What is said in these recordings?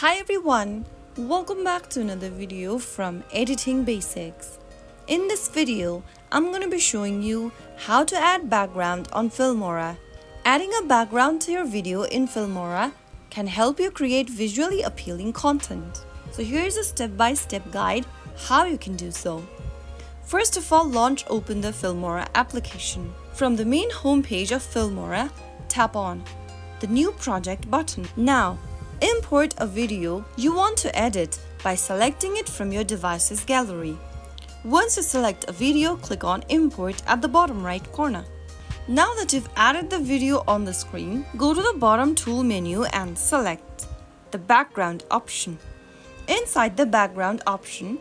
Hi everyone, welcome back to another video from Editing Basics. In this video, I'm going to be showing you how to add background on Filmora. Adding a background to your video in Filmora can help you create visually appealing content. So here's a step-by-step guide how you can do so. First of all, open the Filmora application. From the main homepage of Filmora, tap on the New Project button. Now, import a video you want to edit by selecting it from your device's gallery. Once you select a video, click on Import at the bottom right corner. Now that you've added the video on the screen, go to the bottom tool menu and select the background option. Inside the background option,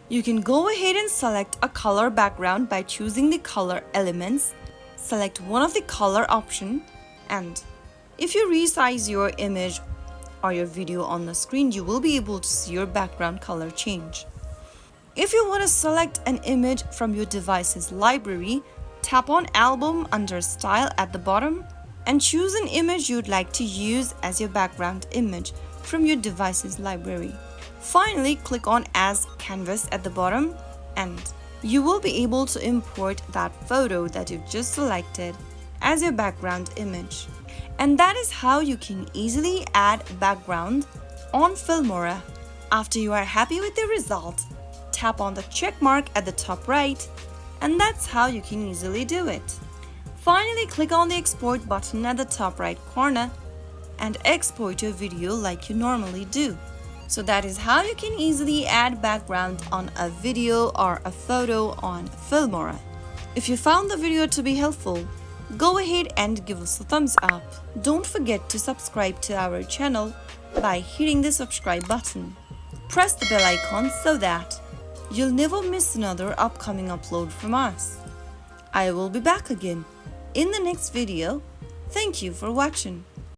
you can go ahead and select a color background by choosing the color elements. Select one of the color option, and if you resize your image or your video on the screen, you will be able to see your background color change. If you want to select an image from your device's library, tap on Album under Style at the bottom and choose an image you'd like to use as your background image from your device's library. Finally, click on As Canvas at the bottom and you will be able to import that photo that you've just selected as your background image. And that is how you can easily add background on Filmora. After you are happy with the result, tap on the check mark at the top right, and that's how you can easily do it. Finally, click on the export button at the top right corner and export your video like you normally do. So that is how you can easily add background on a video or a photo on Filmora. If you found the video to be helpful, go ahead and give us a thumbs up. Don't forget to subscribe to our channel by hitting the subscribe button. Press the bell icon so that you'll never miss another upcoming upload from us. I will be back again in the next video. Thank you for watching.